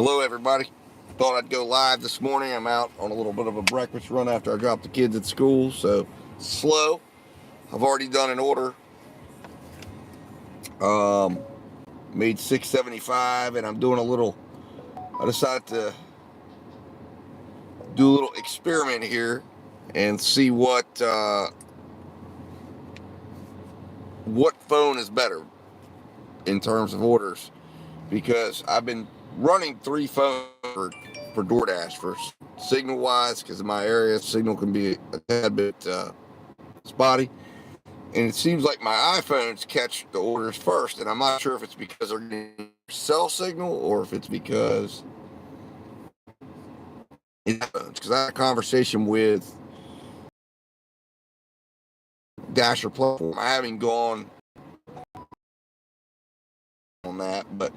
Hello, everybody. Thought I'd go live this morning. I'm out on a little bit of a breakfast run after I dropped the kids at school, so slow. I've already done an order. Um, Made 675, and I'm doing a little. I decided to do a little experiment here and see what phone is better in terms of orders, because I've been running three phones for DoorDash for signal wise, because in my area signal can be a tad bit spotty, and it seems like my iPhones catch the orders first, and I'm not sure if it's because they're getting cell signal or if it's because I had a conversation with Dasher platform. I haven't gone on that, but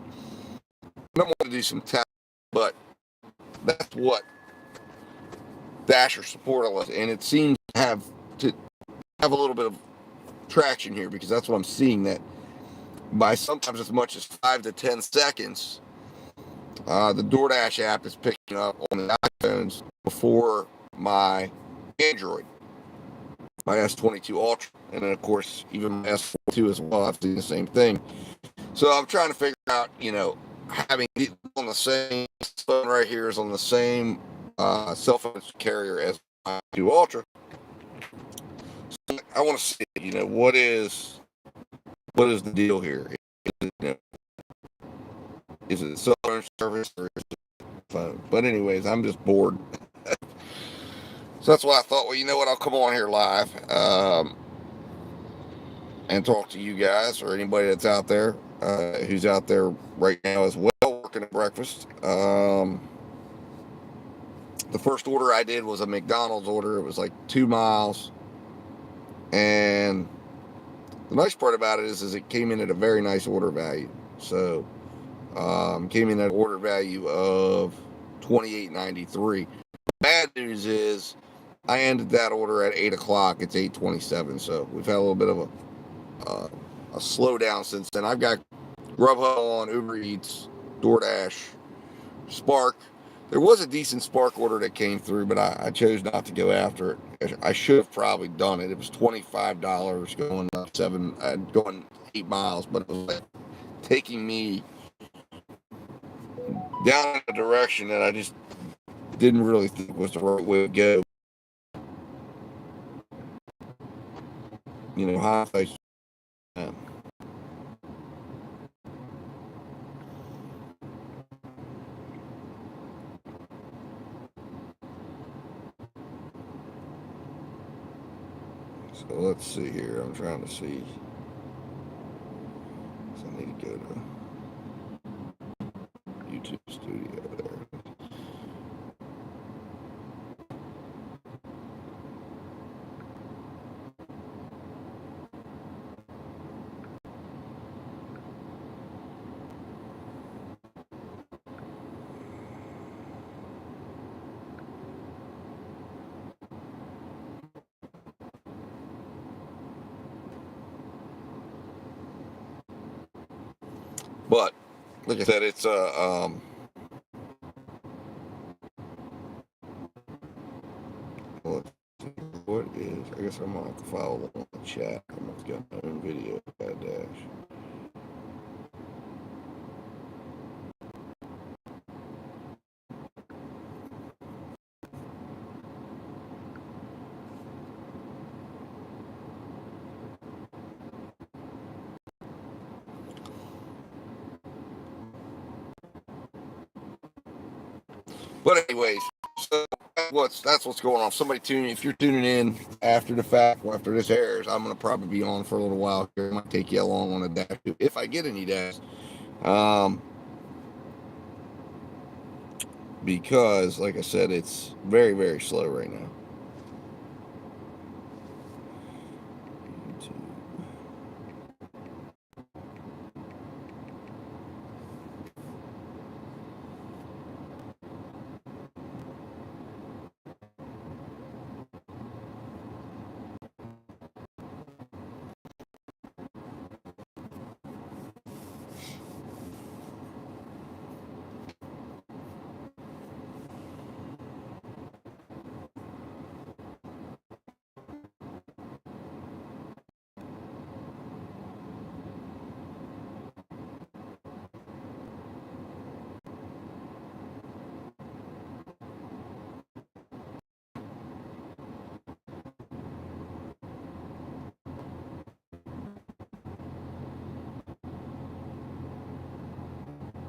I don't want to do some tests. But that's what Dasher support was, and it seems to have a little bit of traction here, because that's what I'm seeing, that by sometimes as much as 5 to 10 seconds, the DoorDash app is picking up on the iPhones before my Android, my S22 Ultra, and then of course even my S42 as well. I've seen the same thing. So I'm trying to figure out, having on the same phone right here is on the same cell phone carrier as my 2 Ultra. So I want to see, what is the deal here? Is it cell phone service or is it phone? But anyways, I'm just bored. So that's why I thought, well, you know what? I'll come on here live and talk to you guys or anybody that's out there who's out there right now as well working at breakfast. The first order I did was a McDonald's order. It was like 2 miles. And the nice part about it is it came in at a very nice order value. So came in at an order value of $28.93. Bad news is I ended that order at 8 o'clock. It's 8:27, so we've had a little bit of a slowdown since then. I've got Grubhub on, Uber Eats, DoorDash, Spark. There was a decent Spark order that came through, but I chose not to go after it. I should have probably done it. It was $25 going up going 8 miles, but it was like taking me down a direction that I just didn't really think was the right way to go. Hindsight. So let's see here. I'm trying to see. So I need to go to YouTube Studio there. But like I said, it's what is? I guess I'm gonna have to follow along the chat. I'm gonna get my own video at Dash. But anyways, so that's what's going on. Somebody if you're tuning in after the fact, or after this airs, I'm gonna probably be on for a little while here. I might take you along on a dash if I get any dash. Because like I said, it's very, very slow right now.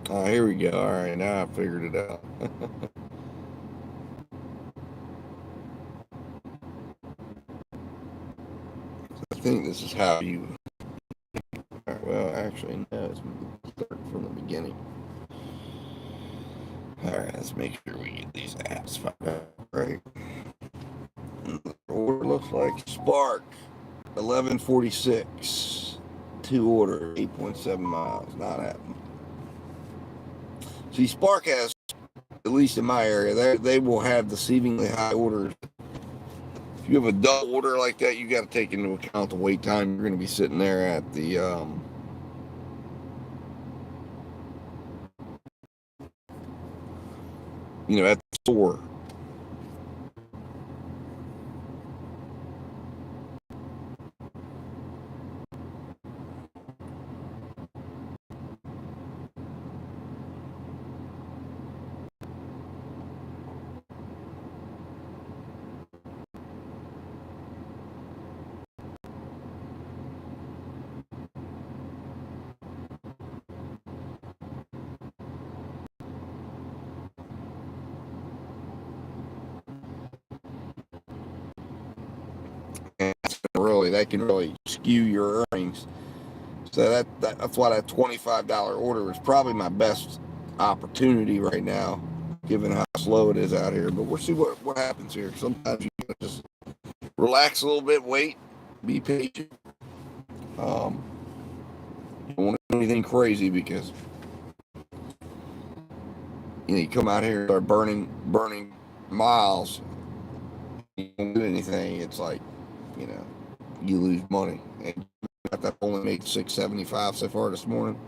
Oh, here we go. All right, now I figured it out. I think this is how you. All right, well, actually, no. Let's start from the beginning. All right, let's make sure we get these apps fired up right. Order looks like Spark, 1146. Two order, 8.7 miles. Not happening. See, Spark has, at least in my area, they will have deceivingly high orders. If you have a double order like that, you got to take into account the wait time. You're going to be sitting there at the at the store. And that can really skew your earnings. So that's why that $25 order is probably my best opportunity right now, given how slow it is out here. But we'll see what happens here. Sometimes you gotta just relax a little bit, wait, be patient. You don't want to do anything crazy because you come out here and start burning miles. You don't do anything. It's like you know you lose money. And I've only made $6.75 so far this morning.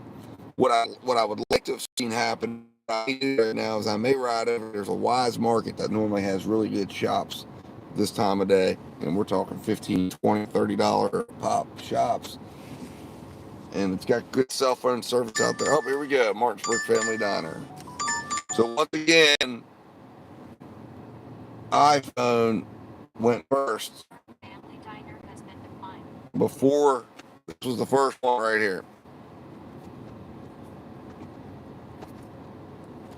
What I would like to have seen happen right now is I may ride over. There's a Wise Market that normally has really good shops this time of day, and we're talking $15, $20, $30 pop shops, and it's got good cell phone service out there. Oh, here we go, Martinsburg Family Diner. So once again, iPhone went first before this was the first one right here.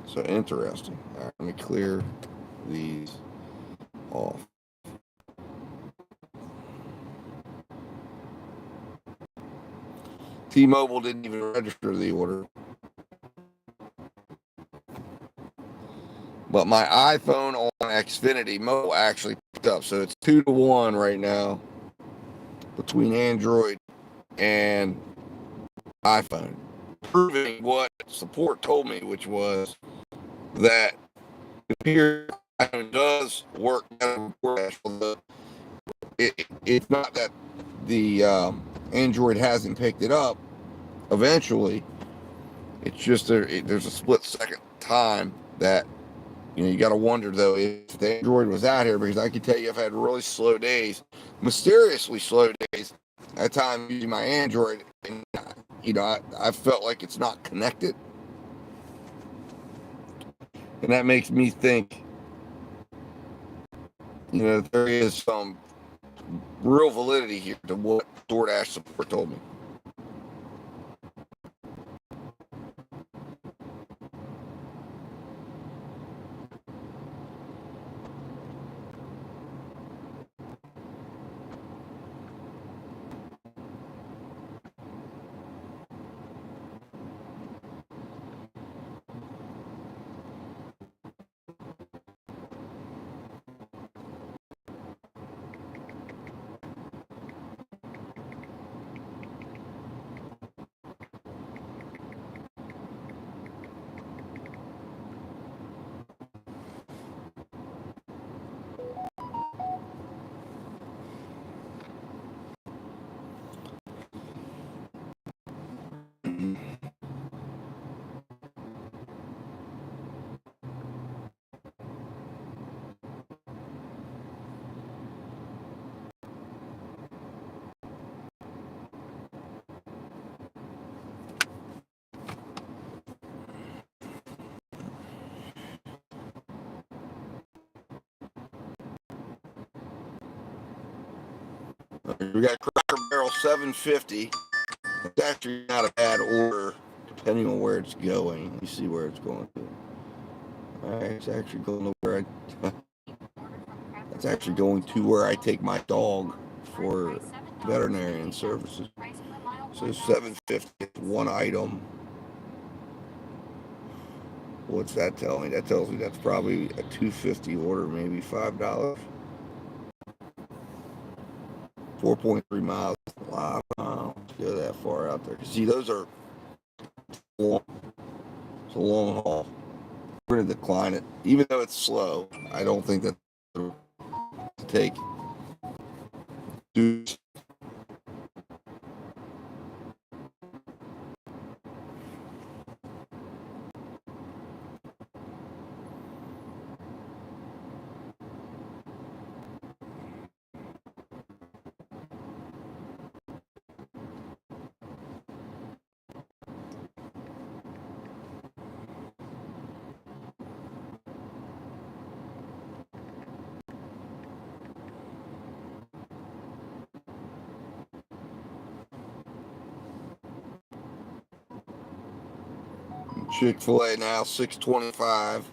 So interesting. All right, let me clear these off. T-Mobile didn't even register the order. But my iPhone on Xfinity Mobile actually picked up. So it's 2-1 right now between Android and iPhone. Proving what support told me, which was that here iPhone does work better. It's not that the Android hasn't picked it up eventually. It's just there's a split second time that you got to wonder though if the Android was out here, because I can tell you I've had really slow days, mysteriously slow days at times using my Android, and I felt like it's not connected, and that makes me think there is some real validity here to what DoorDash support told me. We got Cracker Barrel $7.50. It's actually not a bad order to depending on where it's going. Let me see where it's going to. Alright, it's actually going to where I it's actually going to where I take my dog for veterinarian services. So $7.50 is one item. What's that tell me? That tells me that's probably a $2.50 order, maybe $5. 4.3 miles. A lot of miles to go that far out there. See, those are long. It's a long haul. We're going to decline it. Even though it's slow, I don't think that to take. Chick-fil-A now $6.25,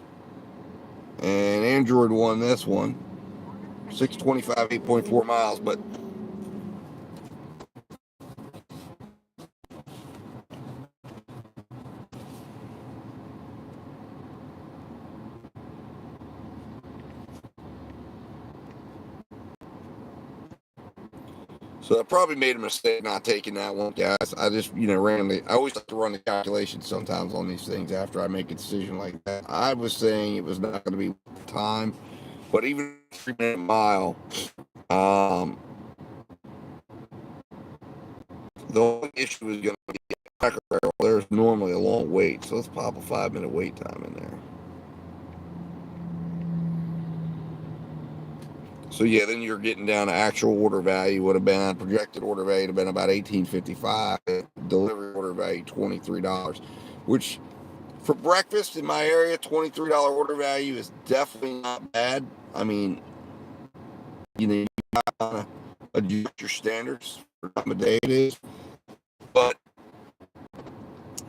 and Android won this one. $6.25, 8.4 miles, but so I probably made a mistake not taking that one, guys. I just, randomly, I always like to run the calculations sometimes on these things after I make a decision like that. I was saying it was not going to be time, but even a 3-minute mile, the only issue is going to be Cracker Barrel. There's normally a long wait, so let's pop a 5-minute wait time in there. So yeah, then you're getting down to actual order value would have been projected order value would have been about $18.55. Delivery order value $23, which for breakfast in my area, $23 order value is definitely not bad. I mean, you gotta adjust your standards for the time of day it is. But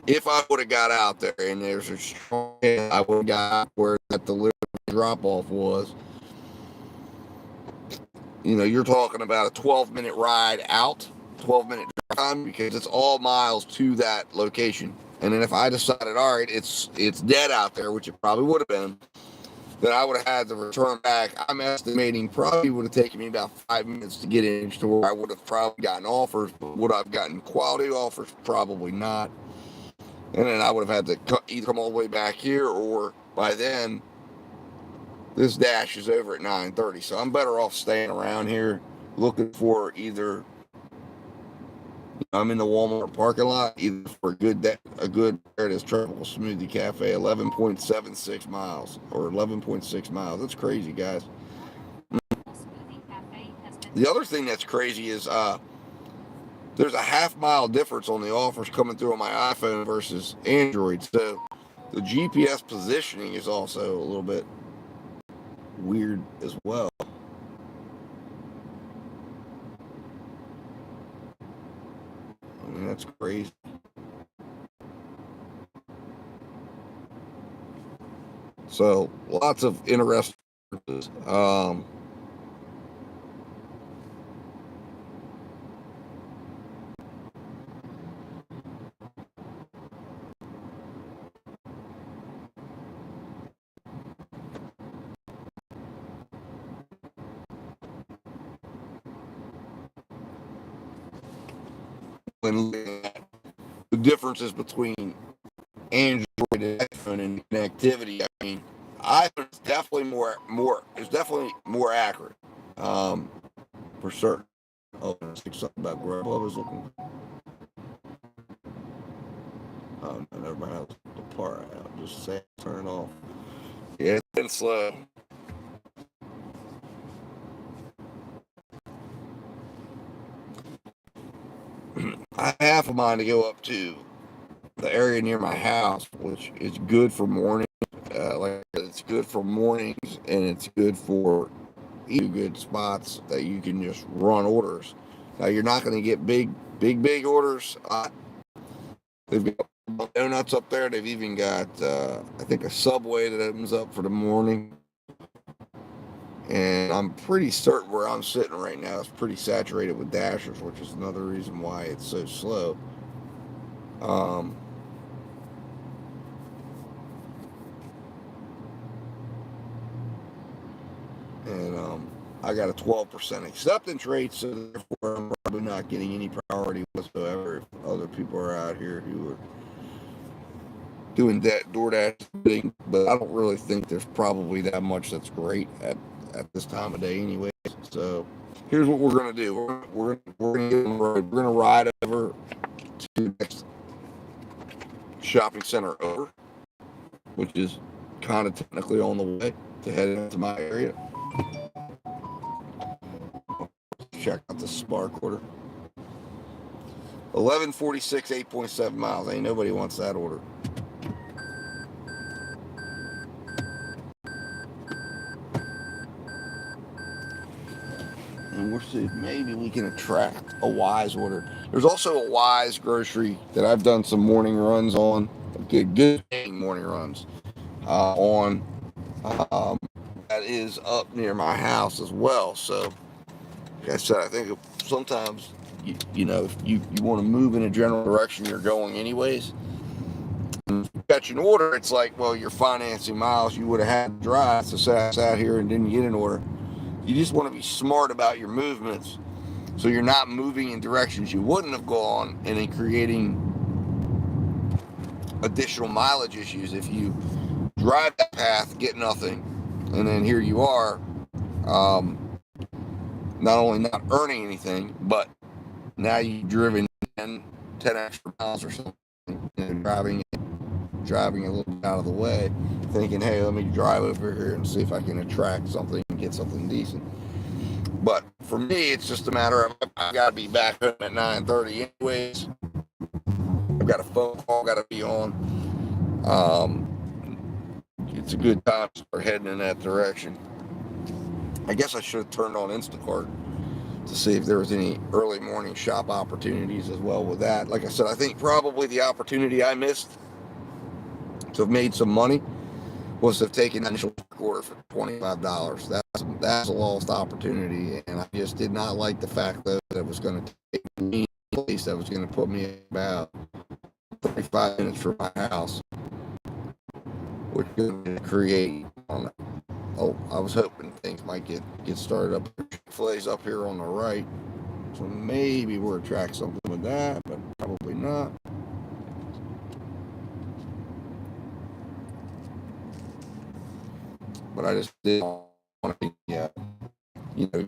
if I would have got out there and there's a strong, I would have got where that delivery drop off was. You're talking about a 12-minute ride out, 12-minute time, because it's all miles to that location. And then if I decided, all right, it's dead out there, which it probably would have been, then I would have had to return back. I'm estimating probably would have taken me about 5 minutes to get in to where I would have probably gotten offers. But would I have gotten quality offers? Probably not. And then I would have had to either come all the way back here, or by then this dash is over at 9:30, so I'm better off staying around here looking for either I'm in the Walmart parking lot, either for there it is, Tropical Smoothie Cafe, 11.76 miles or 11.6 miles. That's crazy, guys. The other thing that's crazy is there's a half-mile difference on the offers coming through on my iPhone versus Android, so the GPS positioning is also a little bit weird as well. I mean, that's crazy. So lots of interesting. When looking at the differences between Android and iPhone and connectivity, I mean, iPhone is definitely more accurate, for certain. Oh, let's think something about Grubhub is looking. Oh no, never mind. I was the part out. Just say turn it off. Yeah, it's been slow. I have half a mind to go up to the area near my house, which is good for mornings. It's good for mornings, and it's good for good spots that you can just run orders. Now you're not going to get big orders. They've got donuts up there. They've even got, I think, a Subway that opens up for the morning. And I'm pretty certain where I'm sitting right now is pretty saturated with Dashers, which is another reason why it's so slow. And I got a 12% acceptance rate, so therefore I'm probably not getting any priority whatsoever if other people are out here who are doing that DoorDash thing. But I don't really think there's probably that much that's great at this time of day anyway. So here's what we're gonna do. We're gonna get on the road. We're gonna ride over to the next shopping center over, which is kind of technically on the way to head into my area. Check out the Spark order. 1146, 8.7 miles. Ain't nobody wants that order. And we'll see if maybe we can attract a Wise order. There's also a Wise grocery that I've done some morning runs on. Good morning runs on. That is up near my house as well. So, like I said, I think sometimes you know, if you want to move in a general direction you're going anyways, and you catch an order, it's like, well, you're financing miles you would have had to drive. So say I sat here and didn't get an order. You just want to be smart about your movements so you're not moving in directions you wouldn't have gone and then creating additional mileage issues if you drive that path, get nothing, and then here you are, not only not earning anything, but now you've driven 10 extra miles or something, and driving a little bit out of the way, thinking, hey, let me drive over here and see if I can attract something and get something decent. But for me, it's just a matter of I've got to be back home at 9:30 anyways. I've got a phone call got to be on. It's a good time to start heading in that direction. I guess I should have turned on Instacart to see if there was any early morning shop opportunities as well with that. Like I said, I think probably the opportunity I missed to have made some money was to have taken an initial order for $25. That's a lost opportunity, and I just did not like the fact that it was going to take me a place that was going to put me about 35 minutes from my house, which is going to create. I was hoping things might get started up. Chick-fil-A's up here on the right, so maybe we'll attract something with that, but probably not. But I just didn't want to,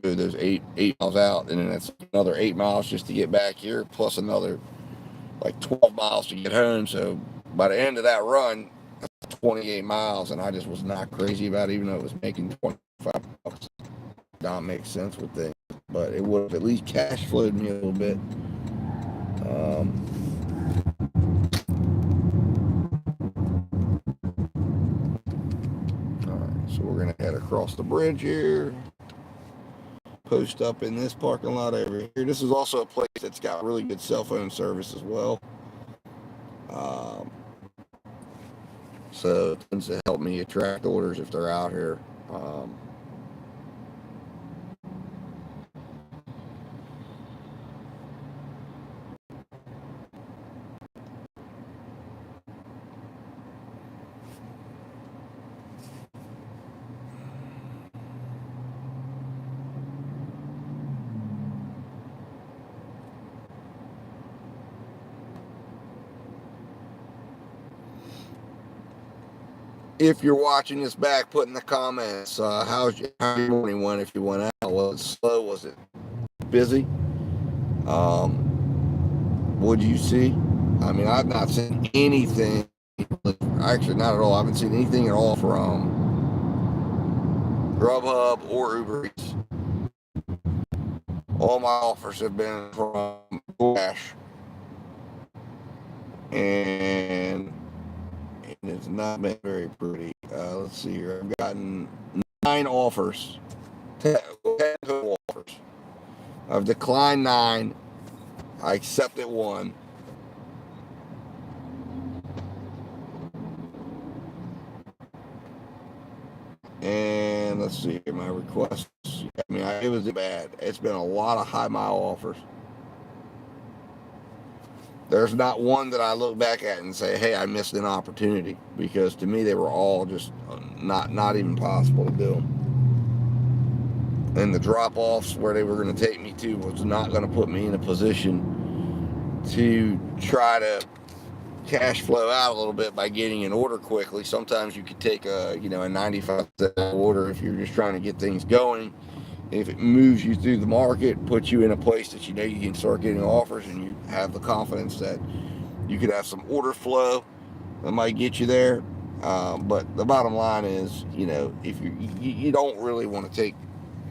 go those eight miles out, and then that's another 8 miles just to get back here, plus another like 12 miles to get home. So by the end of that run, 28 miles, and I just was not crazy about it, even though it was making 25 bucks. Not make sense with things, but it would have at least cash flowed me a little bit. Alright, so we're gonna head across the bridge here, post up in this parking lot over here. This is also a place that's got really good cell phone service as well. So it tends to help me attract orders if they're out here. If you're watching this back, put in the comments how your morning went. If you went out, was it slow? Was it busy? What did you see? I mean, I've not seen anything. Actually, not at all. I haven't seen anything at all from Grubhub or Uber Eats. All my offers have been from DoorDash, and it's not been very pretty. Let's see here. I've gotten 9 offers, 10 total offers. I've declined 9. I accepted 1. And let's see my requests. I mean, it was bad. It's been a lot of high mile offers. There's not one that I look back at and say, "Hey, I missed an opportunity," because to me they were all just not even possible to do. And the drop offs where they were going to take me to was not going to put me in a position to try to cash flow out a little bit by getting an order quickly. Sometimes you could take a 95-cent order if you're just trying to get things going. If it moves you through the market, puts you in a place that you know you can start getting offers, and you have the confidence that you could have some order flow that might get you there. But the bottom line is, if you don't really want to take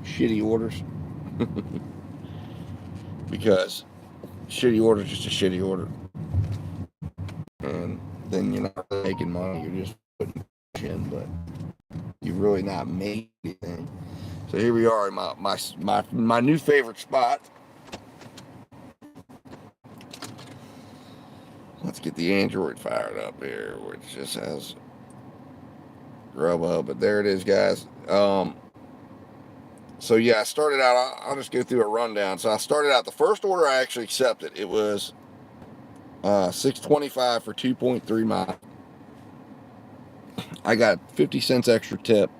shitty orders because shitty order is just a shitty order, and then you're not really making money. You're just putting in, but you're really not making anything. So here we are in my new favorite spot. Let's get the Android fired up here, which just has Grubhub. But there it is, guys. So yeah, I started out. I'll just go through a rundown. So I started out. The first order I actually accepted. It was $6.25 for 2.3 miles. I got 50 cents extra tip.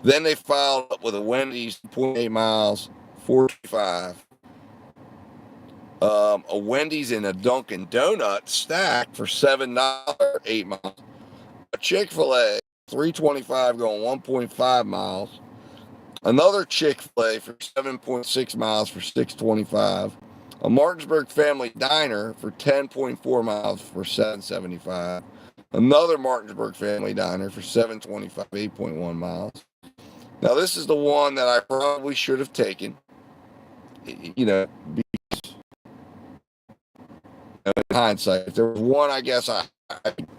Then they followed up with a Wendy's 0.8 miles, $4.25. A Wendy's and a Dunkin' Donuts stacked for $7, 8 miles. A Chick-fil-A, $3.25 going 1.5 miles. Another Chick-fil-A for 7.6 miles for $6.25. A Martinsburg Family Diner for 10.4 miles for $7.75. Another Martinsburg Family Diner for $7.25, 8.1 miles. Now this is the one that I probably should have taken. Because, in hindsight, if there was one, I guess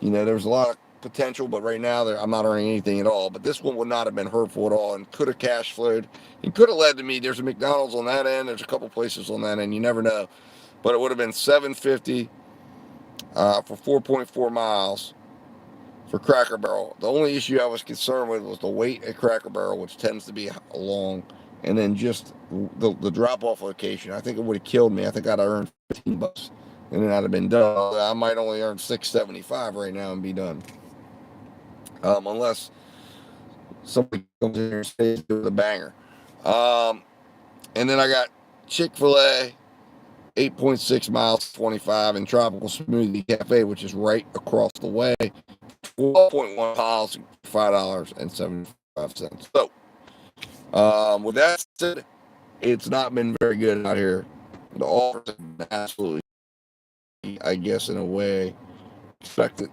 there was a lot of potential, but right now I'm not earning anything at all. But this one would not have been hurtful at all, and could have cash flowed. It could have led to me. There's a McDonald's on that end. There's a couple places on that end. You never know. But it would have been $7.50 for 4.4 miles for Cracker Barrel. The only issue I was concerned with was the wait at Cracker Barrel, which tends to be long, and then just the drop-off location. I think it would have killed me. I think I'd have earned $15, and then I'd have been done. I might only earn $6.75 right now and be done, unless somebody comes in here and stays with a banger. And then I got Chick-fil-A, 8.6 miles, 25, and Tropical Smoothie Cafe, which is right across the way, 12.1 miles, $5.75. So, with that said, it's not been very good out here. The offers have been absolutely, I guess, in a way, expected,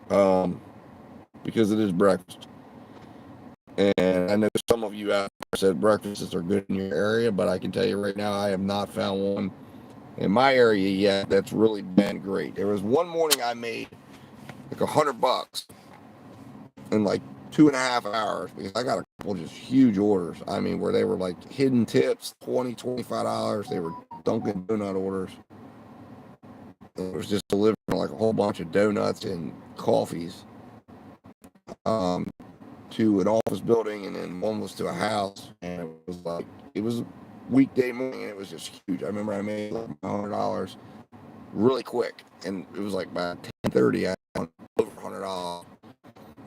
because it is breakfast. And I know some of you out there said breakfasts are good in your area, but I can tell you right now, I have not found one in my area yet that's really been great. There was one morning I made like $100 in like 2.5 hours because I got a couple just huge orders. I mean, where they were like hidden tips, $25. They were Dunkin' Donut orders. It was just delivering like a whole bunch of donuts and coffees to an office building, and then one was to a house. And it was a weekday morning, and it was just huge. I remember I made like $100 really quick, and it was like by 10:30 I had over $100.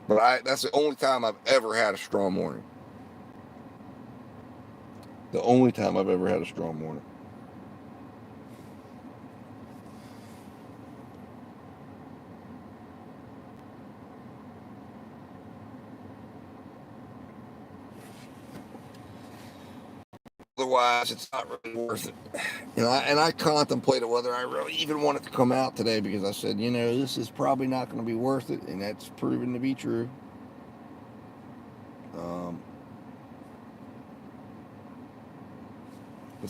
But that's the only time I've ever had a strong morning. The only time I've ever had a strong morning. Otherwise, it's not really worth it. And I contemplated whether I really even wanted to come out today, because I said, this is probably not going to be worth it, and that's proven to be true. But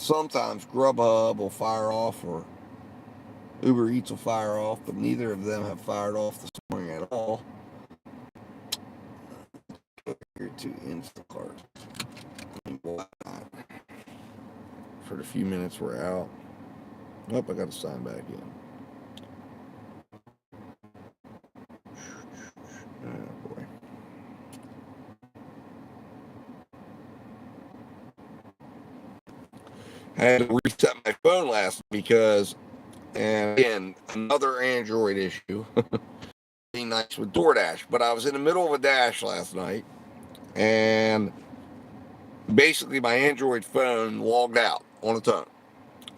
sometimes Grubhub will fire off, or Uber Eats will fire off, but neither of them have fired off this morning at all. Here to Instacart. For the few minutes we're out. Oh, I got to sign back in. Oh boy. I had to reset my phone last because, and again, another Android issue. Being nice with DoorDash, but I was in the middle of a dash last night, and basically my Android phone logged out on its own,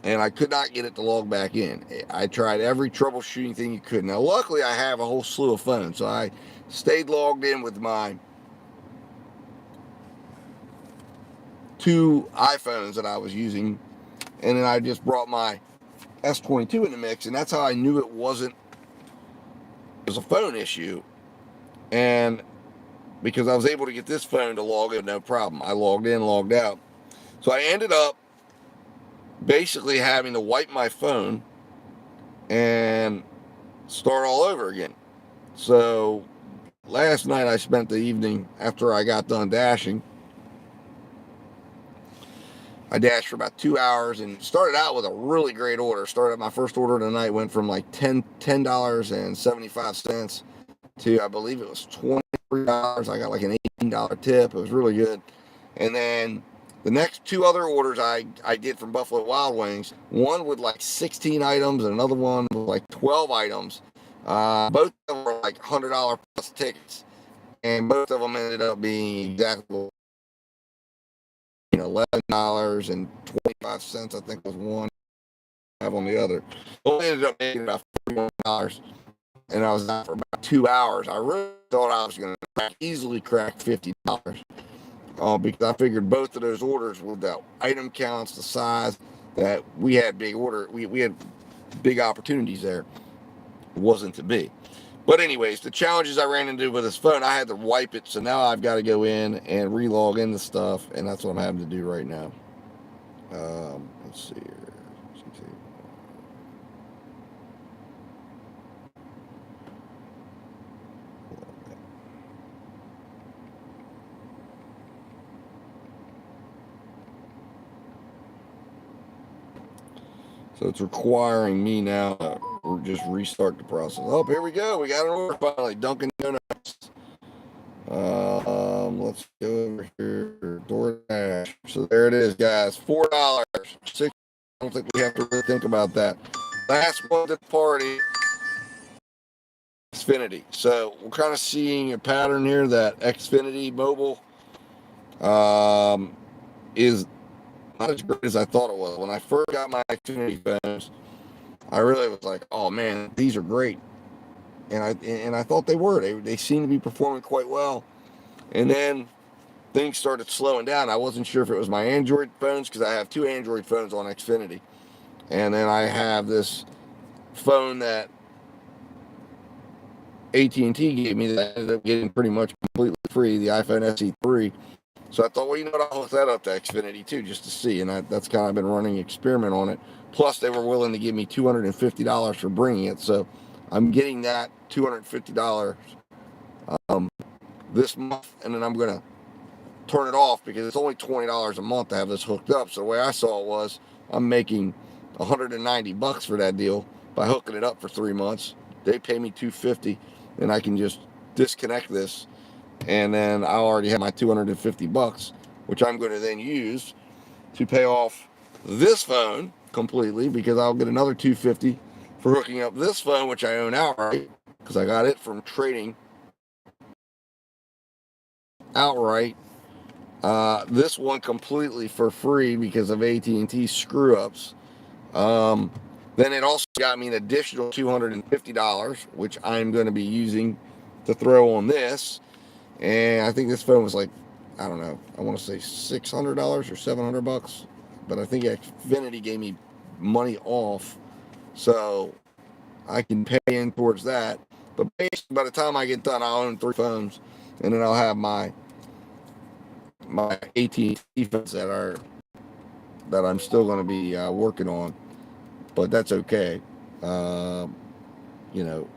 and I could not get it to log back in. I tried every troubleshooting thing you could. Now, luckily, I have a whole slew of phones, so I stayed logged in with my 2 iPhones that I was using, and then I just brought my S22 in the mix, and that's how I knew it was a phone issue. And because I was able to get this phone to log in, no problem. I logged in, logged out. So I ended up basically having to wipe my phone and start all over again. So last night I spent the evening after I got done dashing. I dashed for about 2 hours and started out with a really great order. Started my first order of the night, went from like $10.75 to, I believe it was $23. I got like an $18 tip. It was really good. And then the next 2 other orders I did from Buffalo Wild Wings, one with like 16 items and another one with like 12 items. Both of them were like $100 plus tickets, and both of them ended up being exactly $11.25, I think was one. Have on the other. Only ended up making about $41, and I was out for about 2 hours. I really thought I was going to easily crack $50. Because I figured both of those orders with the item counts, the size, that we had big order, we had big opportunities there. It wasn't to be. But anyways, the challenges I ran into with this phone, I had to wipe it, so now I've got to go in and re-log in the stuff, and that's what I'm having to do right now. Let's see here. So it's requiring me now to just restart the process. Oh, here we go. We got an order finally. Dunkin' Donuts. Let's go over here. DoorDash. So there it is, guys. $4. $6. I don't think we have to really think about that. Last one to the party. Xfinity. So we're kind of seeing a pattern here that Xfinity Mobile is not as great as I thought it was. When I first got my Xfinity phones, I really was like, oh man, these are great. And I thought they were. They seemed to be performing quite well. And then things started slowing down. I wasn't sure if it was my Android phones, because I have 2 Android phones on Xfinity. And then I have this phone that AT&T gave me that I ended up getting pretty much completely free, the iPhone SE3. So I thought, well, you know what, I'll hook that up to Xfinity too, just to see. And that's kind of been running an experiment on it. Plus, they were willing to give me $250 for bringing it. So I'm getting that $250 this month, and then I'm going to turn it off because it's only $20 a month to have this hooked up. So the way I saw it was, I'm making $190 for that deal by hooking it up for 3 months. They pay me $250, and I can just disconnect this, and then I already have my $250, which I'm going to then use to pay off this phone completely, because I'll get another $250 for hooking up this phone, which I own outright, because I got it from trading outright. This one completely for free because of AT&T screw-ups. Then it also got me an additional $250, which I'm going to be using to throw on this. And I think this phone was like, I don't know, I want to say $600 or $700, but I think Xfinity gave me money off, so I can pay in towards that. But basically, by the time I get done, I'll own 3 phones, and then I'll have my AT&T phones that I'm still going to be working on. But that's okay. You know,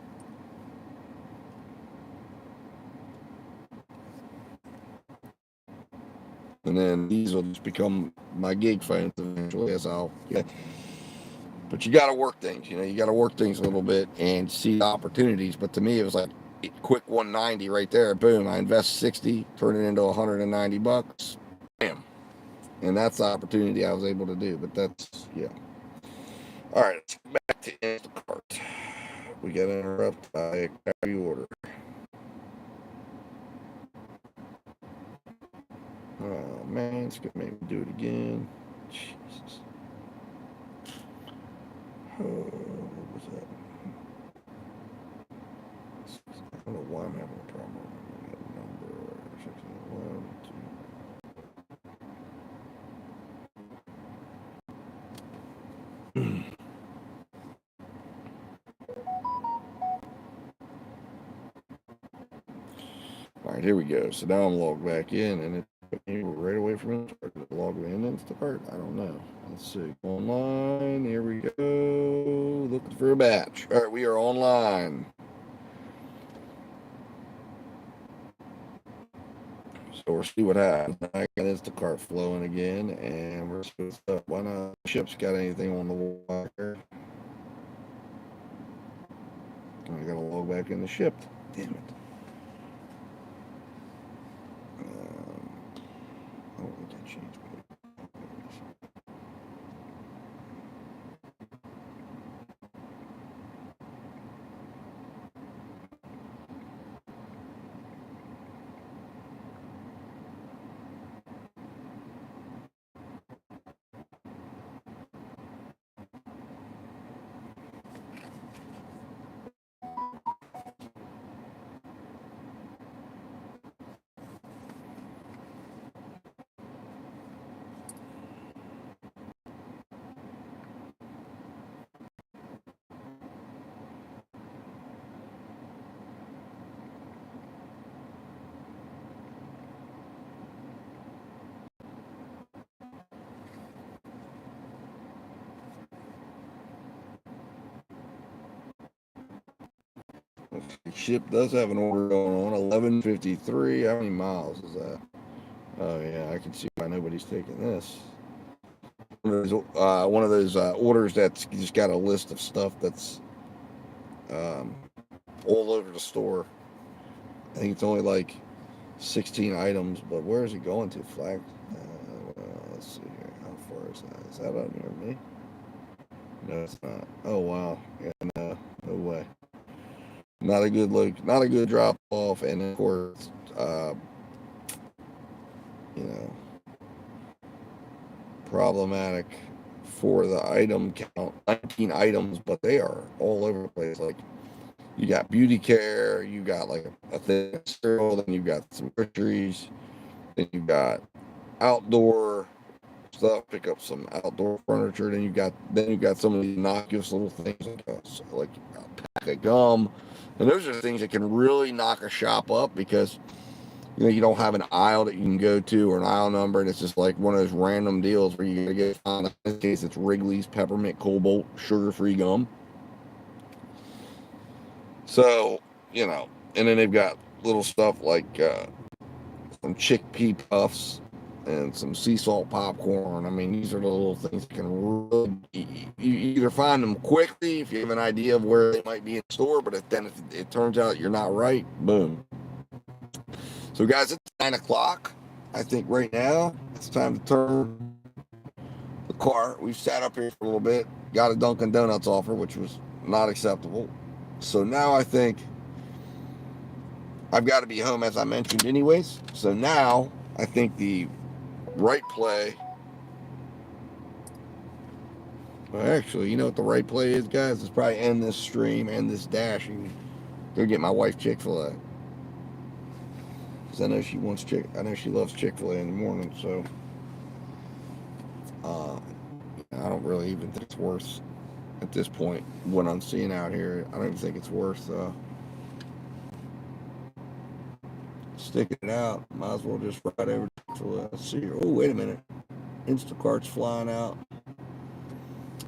and then these will just become my gig phones eventually, as but you got to work things, you got to work things a little bit and see opportunities. But to me, it was like quick 190 right there. Boom, I invest 60, turn it into $190. Bam. And that's the opportunity I was able to do. But that's, yeah. All right, let's get back to Instacart. We got interrupted by a crappy order. Oh, man, it's going to make me do it again. Jesus. Oh, what was that? I don't know why I'm having a problem with that number. 1, 2. All right, here we go. So now I'm logged back in, and it took me right away from Instacart. Log in Instacart? I don't know. Let's see. Online. Here we go. Looking for a batch. All right, we are online. So we'll see what happens. I got Instacart flowing again, and we're supposed to. Why not? Ship's got anything on the wire? I gotta log back in the Shipt. Damn it. I don't think I changed it. Ship does have an order going on. 11:53. How many miles is that? Oh yeah, I can see why nobody's taking this. One of those orders that's just got a list of stuff that's um, all over the store. I think it's only like 16 items, but where is it going to? Flag. Let's see here. How far is that? Is that out near me? No, it's not. Oh wow. Yeah, no way. Not a good look. Not a good drop off, and of course, you know, problematic for the item count. 19 items, but they are all over the place. Like you got beauty care, you got like a thin sterile, then you got some groceries, then you got outdoor stuff. Pick up some outdoor furniture. Then you got some of these innocuous little things like a pack of gum, and those are things that can really knock a shop up because you don't have an aisle that you can go to or an aisle number, and it's just like one of those random deals where you gotta get. In this case, it's Wrigley's Peppermint Cobalt sugar-free gum. So and then they've got little stuff like some chickpea puffs and some sea salt popcorn. I mean, these are the little things that can really. You either find them quickly if you have an idea of where they might be in store, but if it turns out you're not right, boom. So, guys, it's 9 o'clock. I think right now it's time to turn the car. We've sat up here for a little bit, got a Dunkin' Donuts offer, which was not acceptable. So now I think I've got to be home, as I mentioned, anyways. So now I think the right play. Well, actually, you know what the right play is, guys? It's probably end this stream, end this dash, and go get my wife Chick-fil-A. Because I know she wants I know she loves Chick-fil-A in the morning. So I don't really even think it's worth at this point what I'm seeing out here. I don't even think it's worth sticking it out. Might as well just ride over to let's see here. Oh, wait a minute. Instacart's flying out.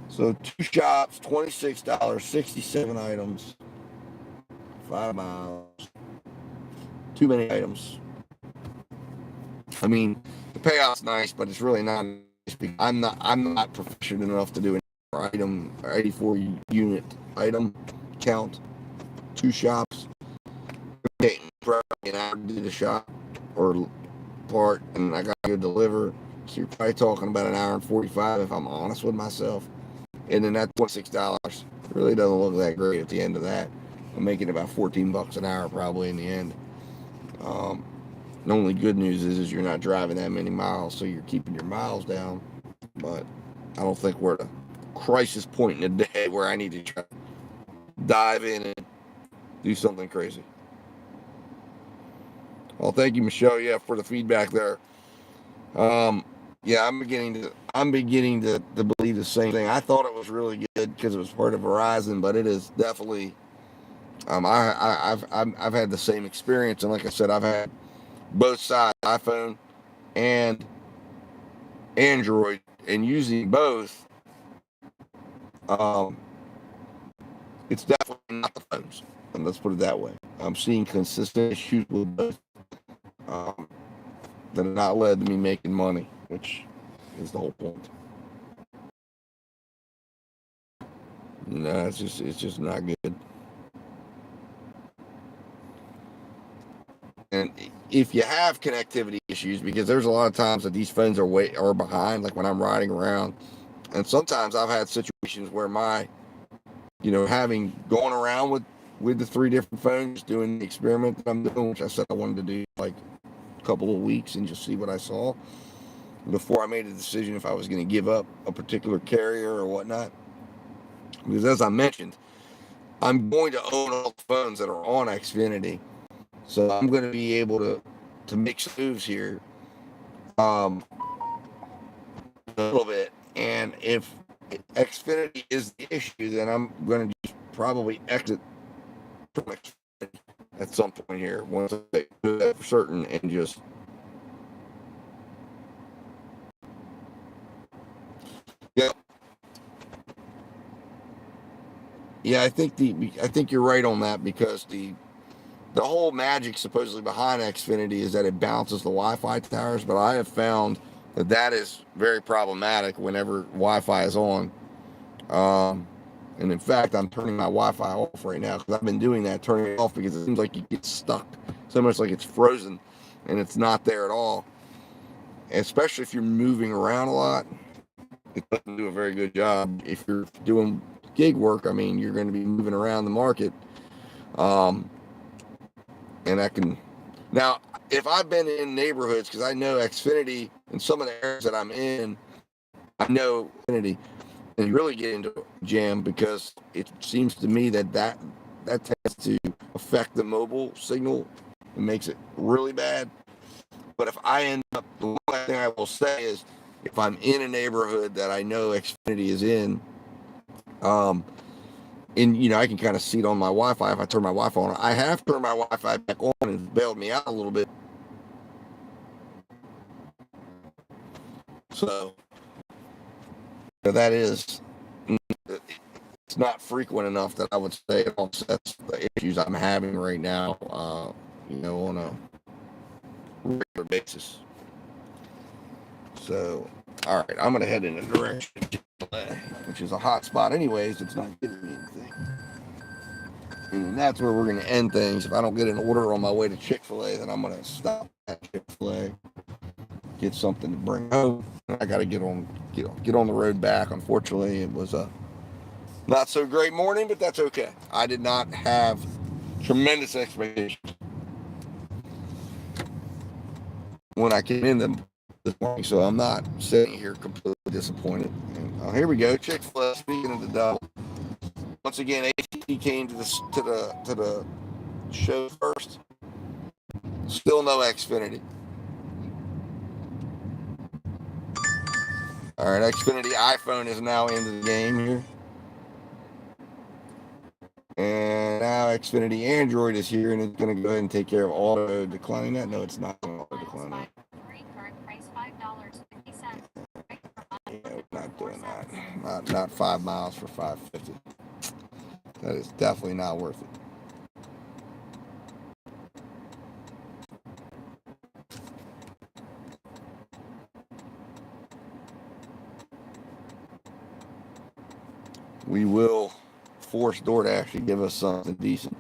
So 2 shops, $26, 67 items, 5 miles. Too many items. I mean, the payout's nice, but it's really not nice because I'm not proficient enough to do an 84 unit item count. 2 shops. Probably an hour to do the shop or part, and I got to go deliver. So you're probably talking about an hour and 45 if I'm honest with myself. And then that $26 really doesn't look that great at the end of that. I'm making about 14 bucks an hour probably in the end. The only good news is you're not driving that many miles, so you're keeping your miles down. But I don't think we're at a crisis point in the day where I need to try to dive in and do something crazy. Well, thank you, Michelle. Yeah, for the feedback there. Yeah, I'm beginning to believe the same thing. I thought it was really good because it was part of Verizon, but it is definitely. I've had the same experience, and like I said, I've had both sides, iPhone and Android, and using both. It's definitely not the phones, and let's put it that way. I'm seeing consistent issues with both that have not led to me making money, which is the whole point. No, it's just not good. And if you have connectivity issues, because there's a lot of times that these phones are behind, like when I'm riding around, and sometimes I've had situations where having going around with the 3 different phones, doing the experiment that I'm doing, which I said I wanted to do like a couple of weeks and just see what I saw before I made a decision if I was going to give up a particular carrier or whatnot. Because as I mentioned, I'm going to own all the phones that are on Xfinity, so I'm going to be able to make some moves here a little bit. And if Xfinity is the issue, then I'm going to just probably exit from Xfinity at some point here once I do that for certain, and just yeah, I think you're right on that, because the whole magic supposedly behind Xfinity is that it bounces the Wi-Fi towers, but I have found that is very problematic whenever Wi-Fi is on. And in fact, I'm turning my Wi-Fi off right now because I've been doing that, turning it off, because it seems like you get stuck, so much like it's frozen, and it's not there at all. Especially if you're moving around a lot, it doesn't do a very good job. If you're doing gig work, I mean, you're going to be moving around the market. And I can now, if I've been in neighborhoods, because I know Xfinity in some of the areas that I'm in, I know Xfinity, and you really get into a jam, because it seems to me that tends to affect the mobile signal and makes it really bad. But if I end up, the one thing I will say is, if I'm in a neighborhood that I know Xfinity is in, and I can kind of see it on my Wi-Fi. If I turn my Wi-Fi on, I have turned my Wi-Fi back on, and it's bailed me out a little bit. So that is, it's not frequent enough that I would say it offsets the issues I'm having right now, on a regular basis. So, all right, I'm going to head in a direction, which is a hot spot anyways. It's not giving me anything. And that's where we're going to end things. If I don't get an order on my way to Chick-fil-A, then I'm going to stop at Chick-fil-A, get something to bring home. I got to get on the road back. Unfortunately, it was a not so great morning, but that's okay. I did not have tremendous expectations when I came in this morning, so I'm not sitting here completely disappointed. And, here we go, Chick-fil-A. Speaking of the double, once again, AT came to the show first. Still no Xfinity. All right, Xfinity iPhone is now into the game here. And now Xfinity Android is here, and it's going to go ahead and take care of auto declining that. No, it's not auto declining that. Yeah, we're not doing that. Not 5 miles for $5.50. That is definitely not worth it. We will force DoorDash to give us something decent,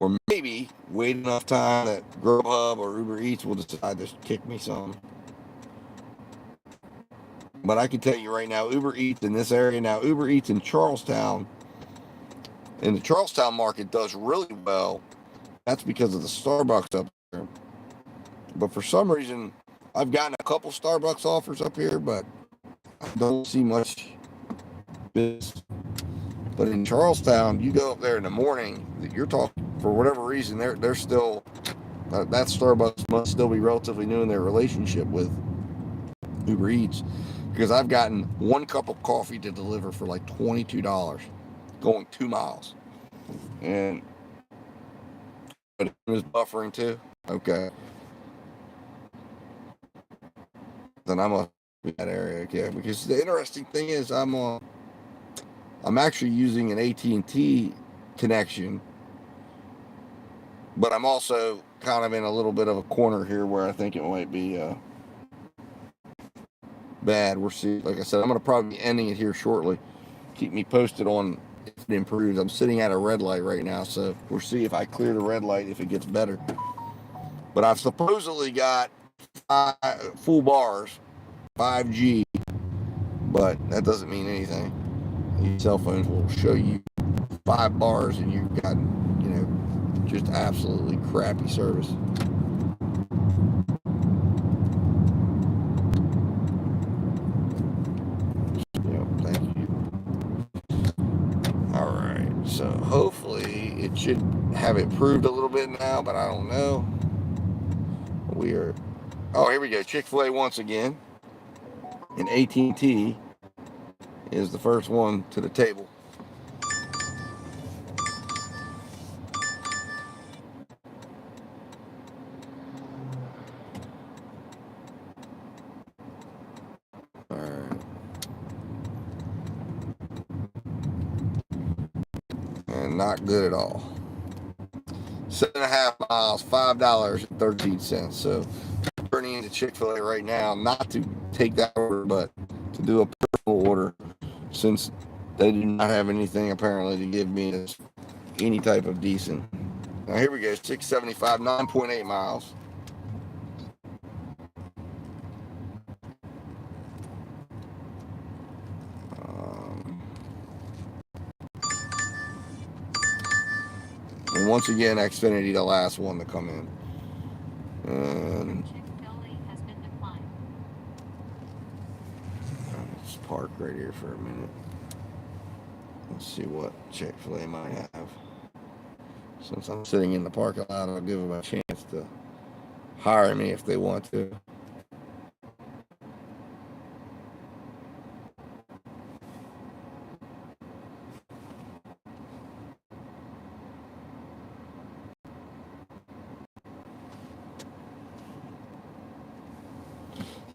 or maybe wait enough time that Grubhub or Uber Eats will decide to kick me some. But I can tell you right now, Uber Eats in this area now, Uber Eats in Charlestown, in the Charlestown market does really well. That's because of the Starbucks up there. But for some reason, I've gotten a couple Starbucks offers up here, but I don't see much business. But in Charlestown, you go up there in the morning, you're talking, for whatever reason, they're still, that Starbucks must still be relatively new in their relationship with Uber Eats, because I've gotten one cup of coffee to deliver for like $22 going 2 miles. And but it was buffering too. Okay. Then I'm a that area, okay. Because the interesting thing is I'm actually using an AT&T connection, but I'm also kind of in a little bit of a corner here where I think it might be bad. We'll see. Like I said, I'm going to probably be ending it here shortly. Keep me posted on if it improves. I'm sitting at a red light right now, so we'll see if I clear the red light, if it gets better. But I've supposedly got 5 full bars, 5G, but that doesn't mean anything. These cell phones will show you 5 bars and you've got, just absolutely crappy service. Thank you. All right, so hopefully it should have improved a little bit now, but I don't know. Here we go. Chick-fil-A once again, and AT&T is the first one to the table. All right. And not good at all. 7.5 miles, $5.13. So turning into Chick-fil-A right now, not to take that order, but to do a personal order, since they do not have anything apparently to give me any type of decent. Now here we go, 675, 9.8 miles. And once again, Xfinity, the last one to come in. And let's park right here for a minute. Let's see what Chick-fil-A might have. Since I'm sitting in the parking lot, I'll give them a chance to hire me if they want to.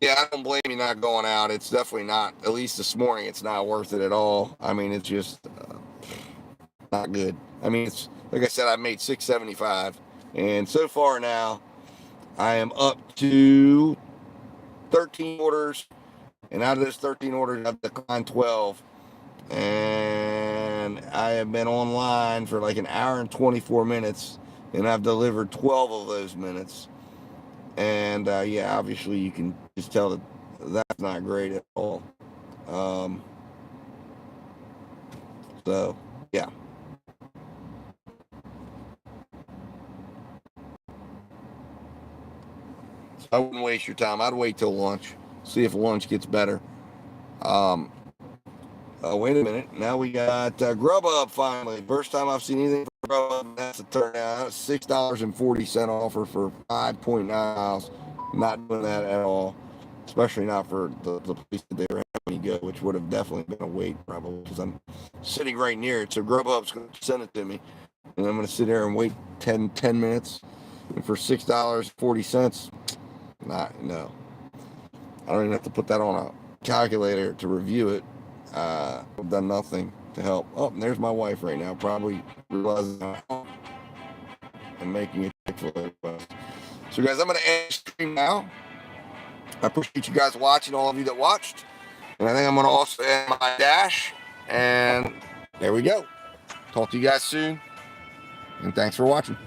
Yeah, I don't blame you not going out. It's definitely not, at least this morning, it's not worth it at all. I mean, it's just not good. I mean, it's like I said, I made 675, and so far now, I am up to 13 orders, and out of those 13 orders, I've declined 12, and I have been online for like an hour and 24 minutes, and I've delivered 12 of those minutes. And yeah, obviously you can just tell that that's not great at all. So yeah. So I wouldn't waste your time. I'd wait till lunch, see if lunch gets better. Wait a minute. Now we got Grubhub finally. First time I've seen anything from Grubhub. That's a turnout. $6.40 offer for 5.9 miles. Not doing that at all, especially not for the place that they were having me go, which would have definitely been a wait probably because I'm sitting right near it. So Grubhub's going to send it to me, and I'm going to sit there and wait 10 minutes. And for $6.40, no. I don't even have to put that on a calculator to review it. I've done nothing to help. Oh, and there's my wife right now, probably realizing I'm making a Chick-fil-A request. So guys, I'm going to end the stream now. I appreciate you guys watching, all of you that watched. And I think I'm going to also end my dash. And there we go. Talk to you guys soon. And thanks for watching.